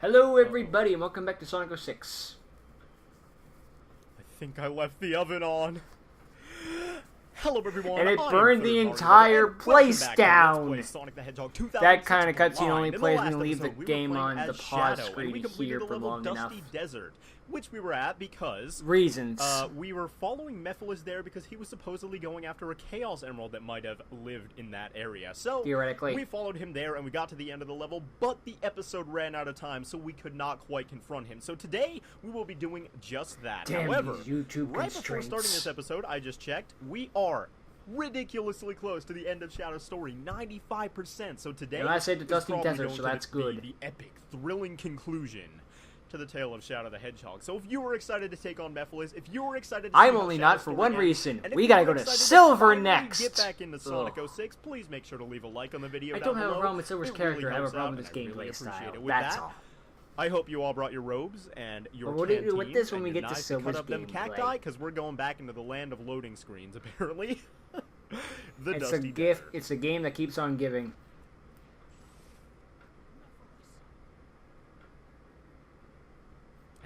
Hello everybody and welcome back to Sonic 06. I think I left the oven on. Hello everyone, and it burned the entire place down. Sonic the Hedgehog that kind of cutscene only plays when you leave the we game on the pause Shadow, screen here for long enough. Desert, which we were at because reasons. We were following Mephiles there because he was supposedly going after a Chaos Emerald that might have lived in that area. So theoretically, we followed him there and we got to the end of the level, but the episode ran out of time, so we could not quite confront him. So today we will be doing just that. Damn, however, YouTube right before starting this episode, I just checked, we are ridiculously close to the end of Shadow's story, 95%. So today, and I said the Dusty Desert, so that's good. The epic, thrilling conclusion to the tale of Shadow the Hedgehog. So if you were excited to take on Mephiles, if you were excited to I'm only not for one reason. We gotta go to Silver next. Get back into Sonic 06, please make sure to leave a like on the video. I don't have a problem with Silver's character, I have a problem with his gameplay style. That's all. I hope you all brought your robes and your what do you do with this when we get to Silver's gameplay? Them cacti, because we're going back into the land of loading screens, apparently. It's a gift. It's a game that keeps on giving.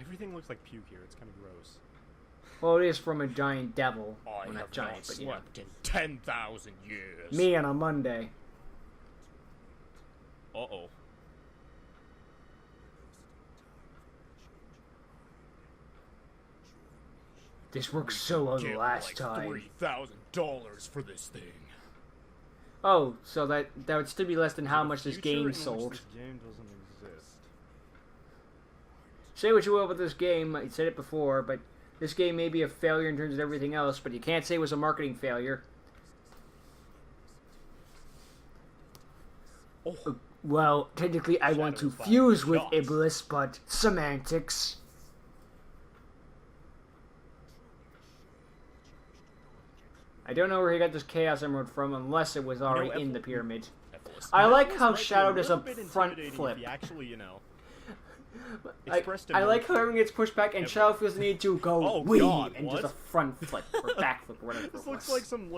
Everything looks like puke here. It's kind of gross. Well, it is from a giant devil. I well, have giant, not but slept in 10,000 years. Me on a Monday. Uh-oh. This worked so well the last like time. $3,000 for this thing. Oh, so that would still be less than how much this game sold. This game doesn't exist. Say what you will about this game, I said it before, but this game may be a failure in terms of everything else, but you can't say it was a marketing failure. Oh. Well, technically I want to fuse with Iblis, but semantics. I don't know where he got this Chaos Emerald from, unless it was already in the pyramid. I like how Shadow does a front flip. Actually, I like how everyone gets pushed back, and Shadow feels the need to go wee and just a front flip or back flip or whatever. This looks like some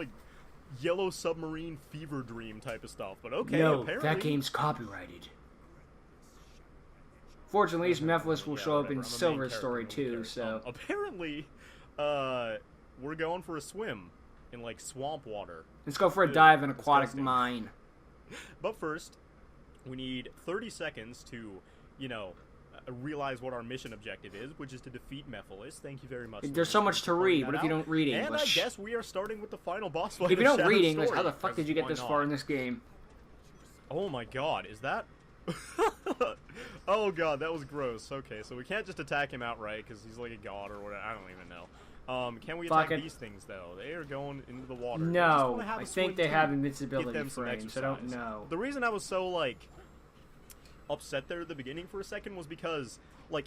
yellow submarine fever dream type of stuff. But okay, no, apparently that game's copyrighted. Fortunately, Mephiles will show up in Silver's story too. So apparently, we're going for a swim in swamp water. Let's go for a dive in Aquatic Mine. But first, we need 30 seconds to, realize what our mission objective is, which is to defeat Mephiles. Thank you very much. There's so much to read. What if you don't read English? And I guess we are starting with the final boss fight. If you don't read English, how the fuck did you get this far in this game? Oh my god, is that... Oh god, that was gross. Okay, so we can't just attack him outright because he's like a god or whatever. I don't even know. Can we attack these things, though? They are going into the water. No, I think they have invincibility frames. I don't know. The reason I was so, upset there at the beginning for a second was because,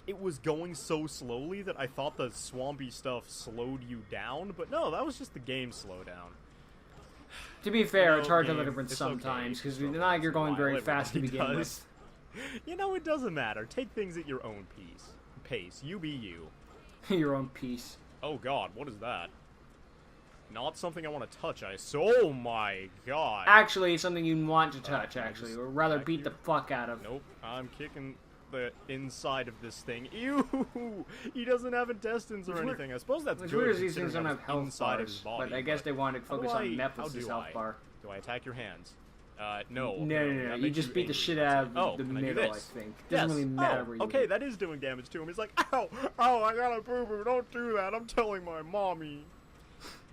it was going so slowly that I thought the swampy stuff slowed you down. But no, that was just the game slowdown. To be fair, it's hard to tell the difference sometimes, because it's not like you're going very fast to begin with. It doesn't matter. Take things at your own pace. You be you. Your own pace. Oh god, what is that? Not something I want to touch, oh my god. Actually, something you want to touch, actually. Or rather beat the fuck out of. Nope, I'm kicking the inside of this thing. Ew! He doesn't have intestines or anything. I suppose that's good. It's weird these things don't have health bars, but I guess they wanted to focus on Mephiles' health bar. Do I attack your hands? No. No. You just beat the shit out of the middle, I think. It doesn't really matter where you okay, that is doing damage to him. He's like, ow, I got a boo-boo, don't do that. I'm telling my mommy.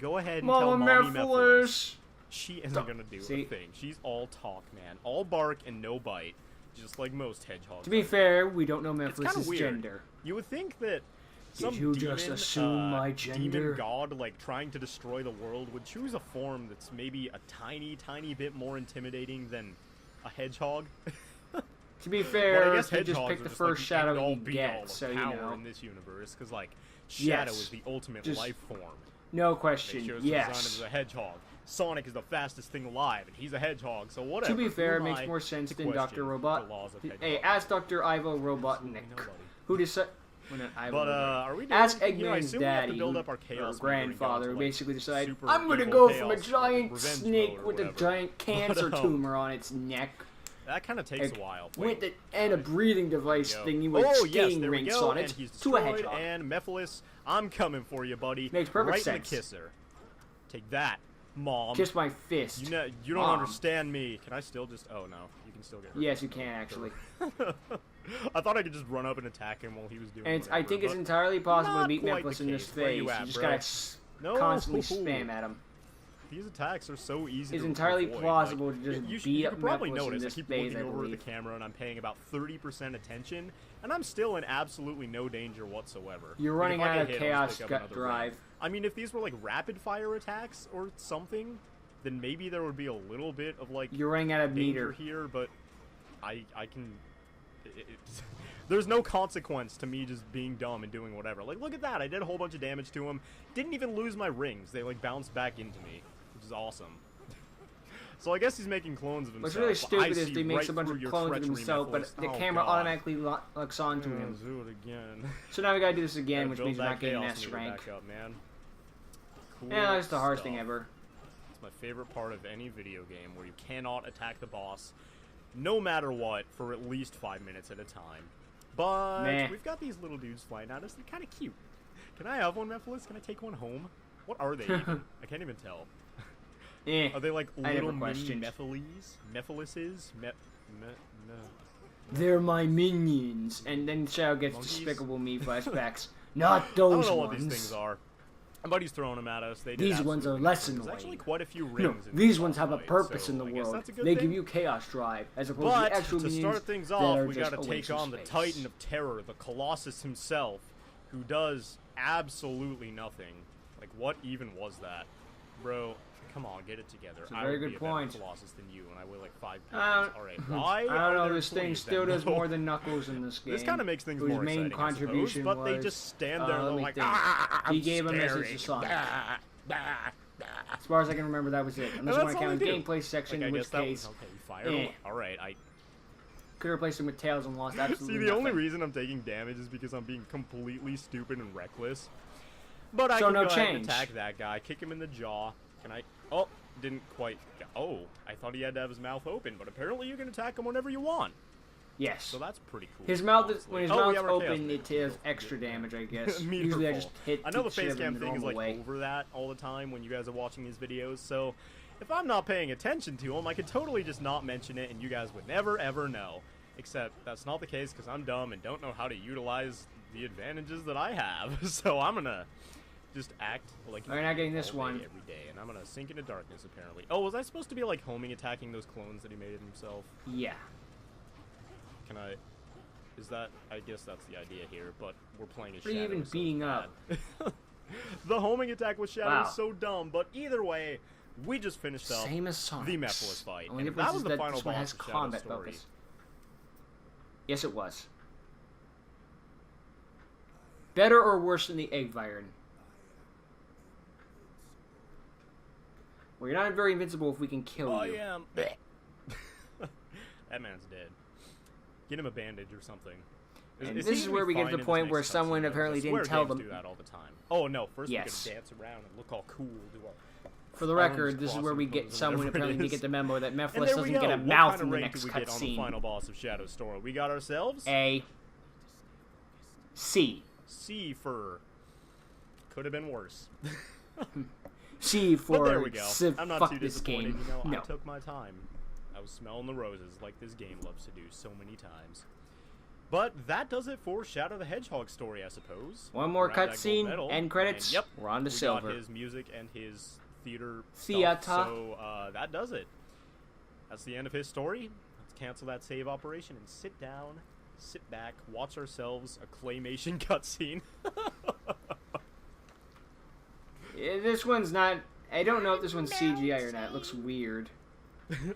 Go ahead and tell Mommy Mephiles. She isn't gonna do a thing. She's all talk, man. All bark and no bite. Just like most hedgehogs. To be fair, we don't know Mephiles' gender. You would think that some Did you just assume my gender? Demon god, trying to destroy the world, would choose a form that's maybe a tiny bit more intimidating than a hedgehog. To be fair, well, I guess you just pick the first shadow you get, so you know. In this universe, because Shadow is the ultimate life form. No question. Yes. The design is a hedgehog. Sonic is the fastest thing alive, and he's a hedgehog, so whatever. To be fair, it makes more sense than Dr. Robot. Hey, ask Dr. Ivo Robotnik, who decided. Are we doing, ask Eggman's daddy, or grandfather, who basically decided, I'm gonna go from a giant snake with a giant cancer tumor on its neck That kind of takes a while. And a breathing device thingy with stinging rings on it to a hedgehog. And Mephiles, I'm coming for you, buddy. Makes perfect sense. Right in the kisser. Take that, Mom. Kiss my fist. You don't understand me. Can I still just... Oh, no. You can still get hurt. Yes, you can, actually. I thought I could just run up and attack him while he was doing And I think it's entirely possible to beat Mephiles in this phase. You just gotta constantly spam at him. These attacks are so easy It's to entirely avoid. plausible to just beat up probably Mephiles notice in this I keep phase, looking over at the camera and I'm paying about 30% attention, and I'm still in absolutely no danger whatsoever. You're running out of Chaos Drive. I mean, if these were like rapid-fire attacks or something, then maybe there would be a little bit of like you're running out of danger here, but I can... There's no consequence to me just being dumb and doing whatever. Like, look at that. I did a whole bunch of damage to him. Didn't even lose my rings. They, like, bounced back into me, which is awesome. So I guess he's making clones of himself. What's really stupid is he makes a bunch of clones of himself, but the camera automatically locks onto him. Do it again. So now we gotta do this again, which means we're not getting S rank. Yeah, that's the hardest thing ever. It's my favorite part of any video game, where you cannot attack the boss, no matter what, for at least 5 minutes at a time. But we've got these little dudes flying at us. They're kind of cute. Can I have one, Mephiles? Can I take one home? What are they even? I can't even tell. Are they like little mini Mephilises? They're my minions. And then Shadow gets Despicable Me flashbacks. Not those ones. I don't know what these things are. My buddy's throwing them at us. These ones are less annoying. There's actually quite a few rings. No, these ones have a purpose in the world. They give you Chaos Drive, as opposed to the actual minions. But to start things off, we gotta take on the Titan of Terror, the Colossus himself, who does absolutely nothing. Like, what even was that? Bro, come on, get it together. It's a very good point. Colossus than you, and I weigh like 5 pounds. Alright, why? I don't know, this thing still does more than Knuckles in this game. This kind of makes things more exciting, main contribution but they just stand there and they're like, he gave a message to Sonic. As far as I can remember, that was it. Unless you want to count the gameplay section, in which case... Alright, could replace him with Tails and lost absolutely See, the only reason I'm taking damage is because I'm being completely stupid and reckless. But I can go ahead and attack that guy, kick him in the jaw. Can I... Oh, didn't quite... Oh, I thought he had to have his mouth open, but apparently you can attack him whenever you want. Yes. So that's pretty cool. His mouth is, when his mouth's open, it does extra damage, I guess. Usually I just hit I know the face cam thing is like over that all the time when you guys are watching these videos, so if I'm not paying attention to him, I could totally just not mention it and you guys would never ever know. Except that's not the case because I'm dumb and don't know how to utilize the advantages that I have. So I'm gonna just act like we're not getting this one every day, and I'm gonna sink into darkness apparently. Oh, was I supposed to be like homing attacking those clones that he made himself? Yeah. Can I? Is that? I guess that's the idea here, but we're playing as Shadow. What are you even beating up? The homing attack with Shadow is so dumb, but either way, we just finished up Same as Sonic's. The Mephiles fight. Only and that was the final this one has boss of combat Shadow's story. focus. Yes, it was. Better or worse than the Egg Vyron? Well, you're not very invincible if we can kill you. I am. That man's dead. Get him a bandage or something. And this is where we get to the point where someone apparently didn't tell them. Do that all the time. Oh no! First we gotta dance around and look all cool. Do our For the record, this is where we get someone apparently to get the memo that Mephiles doesn't get a mouth in the next cutscene. On the final boss of Shadow's story, we got ourselves a C. C for could have been worse. C for but there we go. I'm not too disappointed. You know, no. I took my time. I was smelling the roses like this game loves to do so many times. But that does it for Shadow the Hedgehog story, I suppose. One more cutscene and credits. And, yep, we're on to Silver. We got his music and his theater stuff, so that does it. That's the end of his story. Let's cancel that save operation and sit down, sit back, watch ourselves a claymation cutscene. This one's not... I don't know if this one's CGI or not. It looks weird.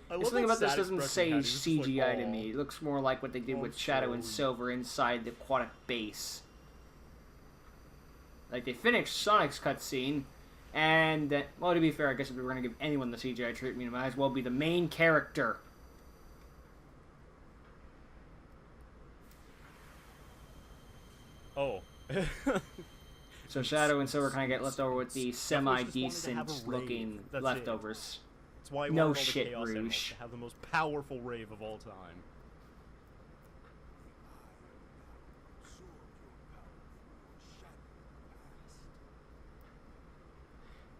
Something about this doesn't say CGI like, to me. It looks more like what they did with Shadow and Silver inside the aquatic base. Like, they finished Sonic's cutscene, and, well, to be fair, I guess if we were going to give anyone the CGI treatment, it might as well be the main character. Oh. So Shadow and Silver kind of get left over with the semi-decent looking leftovers. That's why he no wanted all the shit, Chaos Emeralds Rouge. to have the most powerful rave of all time.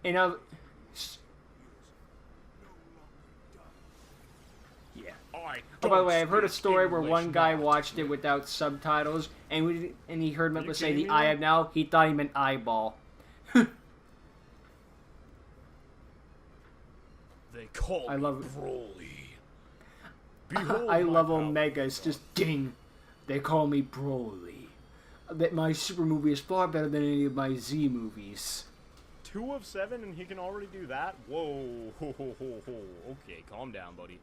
And yeah. Oh, by the way, I've heard a story where one guy watched it without subtitles, and he heard Memphis say the "I have now." He thought he meant eyeball. They call I love me Broly. I love Omega. It's just ding. They call me Broly. That my Super movie is far better than any of my Z movies. 2 of 7 and he can already do that? Whoa. Ho, ho, ho, ho. Okay, calm down, buddy.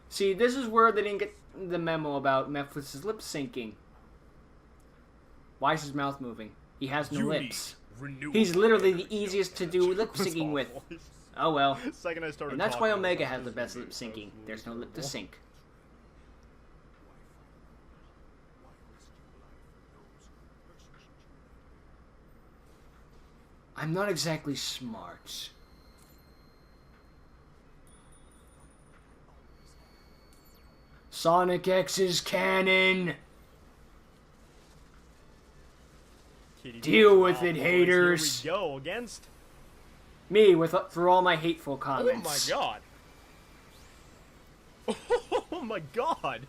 See, this is where they didn't get the memo about Memphis' lip syncing. Why is his mouth moving? He has no lips. He's literally the easiest to do lip syncing with. Oh well. And that's why Omega has the best lip syncing. There's no lip to sync. I'm not exactly smart. Sonic X is canon! Deal with it, haters! Here we go against... Me, for all my hateful comments. Oh my god! Oh my god!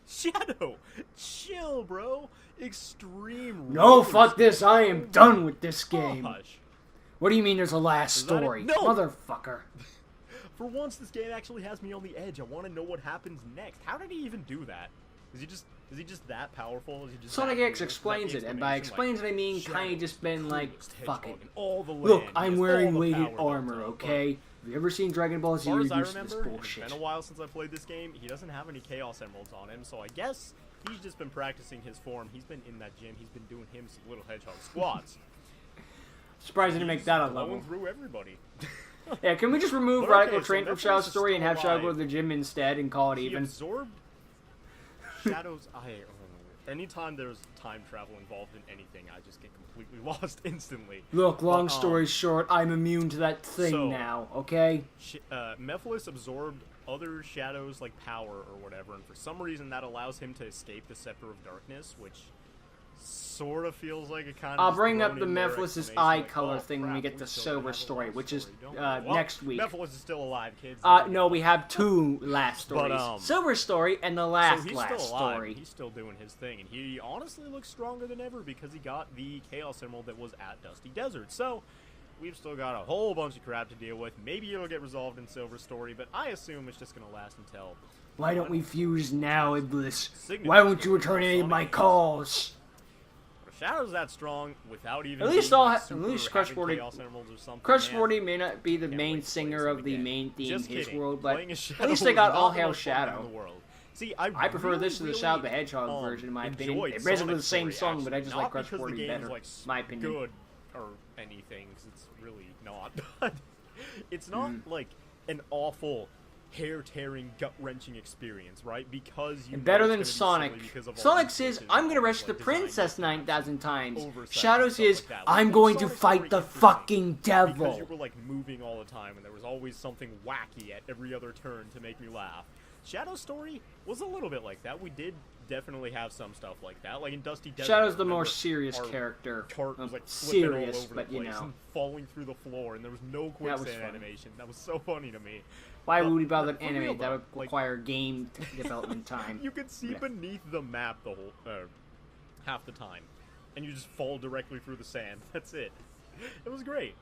Shadow! Chill, bro! Extreme No, fuck this, I am done with this game. Gosh. What do you mean there's a last story? No! Motherfucker. For once, this game actually has me on the edge. I want to know what happens next. How did he even do that? Is he just that powerful? Is he just Sonic X explains it, and by explains it I mean kinda just been like, fuck it. Look, I'm wearing weighted armor, okay? Have you ever seen Dragon Ball Z reduced to this bullshit? It's been a while since I played this game. He doesn't have any Chaos Emeralds on him, so I guess he's just been practicing his form. He's been in that gym. He's been doing him some little Hedgehog squats. Surprised he didn't make that a level. Going through everybody. Yeah, can we just remove Radical Train from Shadow's story and have Shadow go to the gym instead and call it even? Absorbed Shadow's eye. Anytime there's time travel involved in anything, I just get completely lost instantly. Look, long story short, I'm immune to that thing now, okay? Mephiles absorbed other Shadows' like power or whatever, and for some reason that allows him to escape the Scepter of Darkness, which sort of feels like a kind of... I'll bring up the Mephiles' eye color thing when we get to Sober Story, which is next week. Mephiles is still alive, kids. No, we have 2 last stories. Sober Story and the last story. He's still doing his thing, and he honestly looks stronger than ever because he got the Chaos Emerald that was at Dusty Desert. So, we've still got a whole bunch of crap to deal with. Maybe it'll get resolved in Silver Story, but I assume it's just going to last until... Why don't we fuse now, Iblis? Why won't you return any of my calls? Shadow's that strong without even. At least Crush 40. Crush 40 may not be the main singer of the main theme in his world, but at least they got All Hail Shadow. See, I prefer this to the Shadow the Hedgehog version, in my opinion. They're basically the same song, but I just like Crush 40 better, my opinion. Good or anything, because it's really not. But it's not like an awful, hair-tearing, gut-wrenching experience, right? Because you better than Sonic. Sonic says, I'm gonna rescue the princess 9,000 times. Shadow says, I'm going to fight the fucking devil. Because you were, like, moving all the time, and there was always something wacky at every other turn to make me laugh. Shadow's story was a little bit like that. We did definitely have some stuff like that, like in Dusty Desert. Shadow's the more serious character. Was, like, serious, but you know. And falling through the floor, and there was no quicksand animation. That was so funny to me. Why would we bother to animate? That would require game development time. You could see beneath the map the whole half the time, and you just fall directly through the sand. That's it. It was great.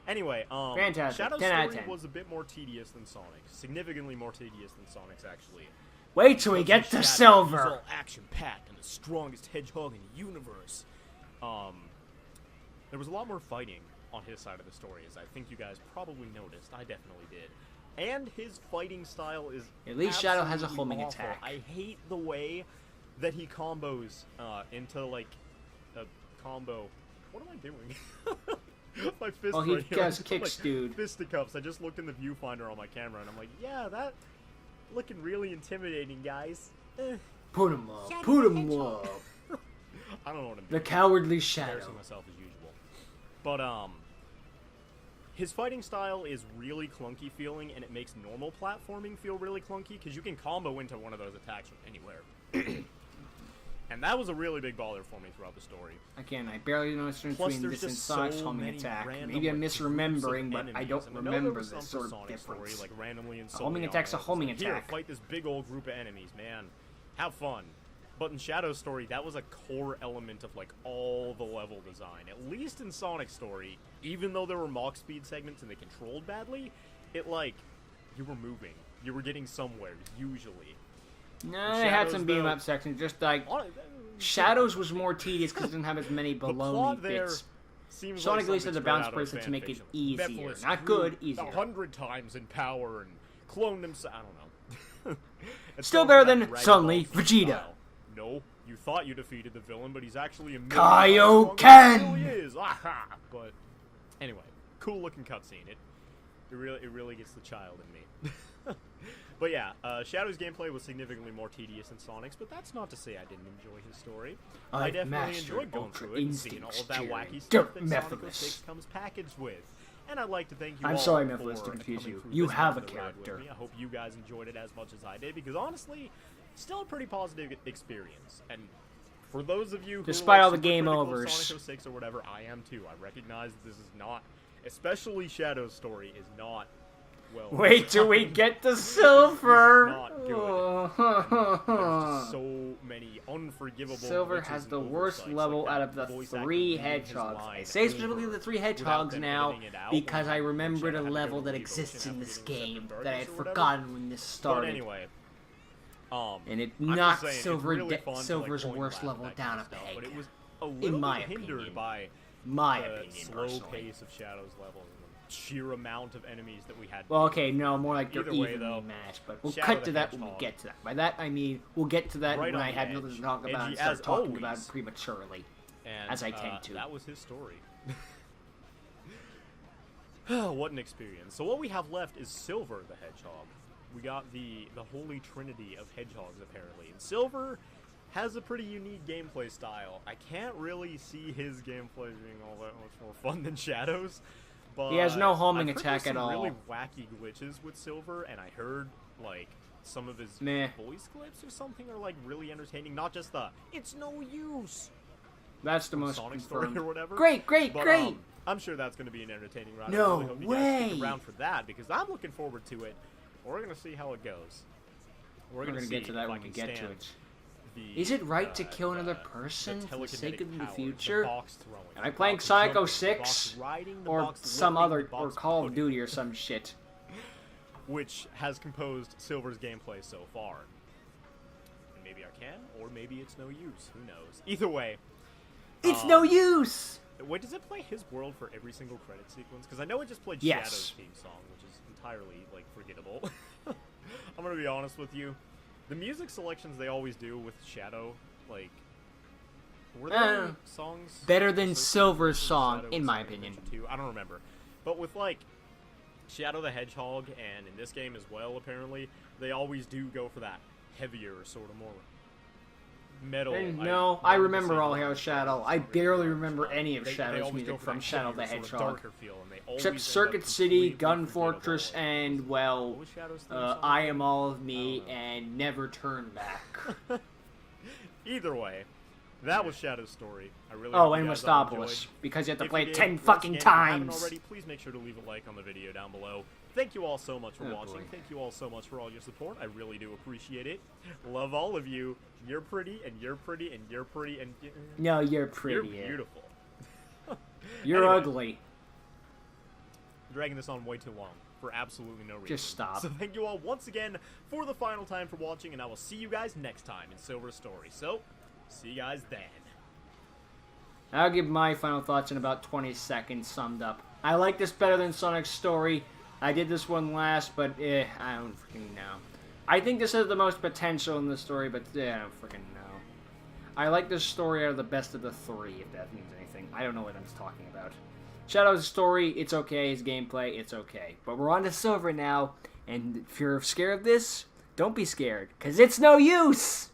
Anyway, fantastic. Shadow's story was a bit more tedious than Sonic. Significantly more tedious than Sonic's, actually. Wait till we get to Silver. He's all action-packed and the strongest hedgehog in the universe. There was a lot more fighting on his side of the story, as I think you guys probably noticed. I definitely did. And his fighting style is at least Shadow has a homing awful. attack. I hate the way that he combos into like a combo. What am I doing? My fist. Well, he right does here. kicks, like, dude. Fisticuffs. I just looked in the viewfinder on my camera, and I'm like, yeah, that looking really intimidating, guys. Put him up. Put him up. I don't know what I'm doing. The cowardly Shadow. Embarrassing myself as usual. But his fighting style is really clunky feeling, and it makes normal platforming feel really clunky, because you can combo into one of those attacks from anywhere. And that was a really big bother for me throughout the story. Again, I barely know the difference between this and Sonic's homing attack. Maybe I'm misremembering, but I don't remember this sort of difference. Like randomly a homing attack's a homing attack. Here, fight this big old group of enemies, man. Have fun. But in Shadow's story, that was a core element of, like, all the level design. At least in Sonic's story, even though there were Mach speed segments and they controlled badly, it, like, you were moving. You were getting somewhere, usually. No, they had some beam-up sections, just like... Shadows was more tedious because it didn't have as many baloney bits. Sonic at least had the bounce person to make it easier. Not good, easier. 100 times in power and cloned himself. I don't know. Still better than suddenly Vegeta. No, you thought you defeated the villain, but he's actually a Kaioken! He is. Aha! But anyway, cool looking cutscene. It really gets the child in me. But yeah, Shadow's gameplay was significantly more tedious than Sonic's, but that's not to say I didn't enjoy his story. I definitely enjoyed going through it and seeing all of that wacky stuff that Sonic 06 comes packaged with. And I'd like to thank you all sorry, Mephiles, to confuse you. You have a character. I hope you guys enjoyed it as much as I did, because honestly, still a pretty positive experience. And for those of you who despite are all the game critical overs, of Sonic 06 or whatever, I am too. I recognize this is not, especially Shadow's story is not well. Wait till we get to Silver. Not good. There's just so many unforgivable. Silver has the worst level out of the 3 hedgehogs. I say specifically the 3 hedgehogs now because I remembered a level that exists in this game that I had forgotten when this started. But anyway, and it knocked Silver's worst level down a peg. But it was a little bit hindered by the slow pace of Shadow's levels. Sheer amount of enemies that we had. Well, okay, no, more like they're evenly matched, but we'll cut to that when we get to that. By that, I mean, we'll get to that when I have nothing to talk about and start talking about it prematurely, as I tend to. That was his story. What an experience. So what we have left is Silver the Hedgehog. We got the holy trinity of hedgehogs, apparently. And Silver has a pretty unique gameplay style. I can't really see his gameplay being all that much more fun than Shadow's. But he has no homing attack at all. Really wacky glitches with Silver, and I heard like some of his voice clips or something are like really entertaining. Not just the "it's no use." That's the most Sonic story or whatever. Great. I'm sure that's going to be an entertaining round. No I really hope you guys stick around for that because I'm looking forward to it. We're going to see how it goes. We're going to get to that when we get to it. Is it right to kill another person for the sake of the future? Am I playing Sonic 06? Or some other, or Call of Duty or some shit? Which has composed Silver's gameplay so far. Maybe I can, or maybe it's no use. Who knows? Either way. It's no use! Wait, does it play his world for every single credit sequence? Because I know it just played Shadow's theme song, which is entirely, like, forgettable. I'm gonna be honest with you. The music selections they always do with Shadow, like, were there songs better than Silver's song, in my opinion. I don't remember, but with like Shadow the Hedgehog, and in this game as well, apparently they always do go for that heavier, sort of more metal. No, I remember all Hail Shadow. I barely remember any of Shadow's music from Shadow the Hedgehog. Except Circuit City, Gun Fortress, and, well, I Am All of Me, and Never Turn Back. Either way, that was Shadow's story. I really and Westopolis, because you have to play it 10 fucking times! Already, please make sure to leave a like on the video down below. Thank you all so much for watching. Boy. Thank you all so much for all your support. I really do appreciate it. Love all of you. You're pretty, and you're pretty, and you're pretty, and... No, you're pretty. You're beautiful. You're ugly. I'm dragging this on way too long for absolutely no reason. Just stop. So thank you all once again for the final time for watching, and I will see you guys next time in Silver's story. So, see you guys then. I'll give my final thoughts in about 20 seconds summed up. I like this better than Sonic's story. I did this one last, but I don't freaking know. I think this has the most potential in the story, but I don't freaking know. I like this story out of the best of the 3, if that means anything. I don't know what I'm talking about. Shadow's story, it's okay. His gameplay, it's okay. But we're on to Silver now, and if you're scared of this, don't be scared, because it's no use!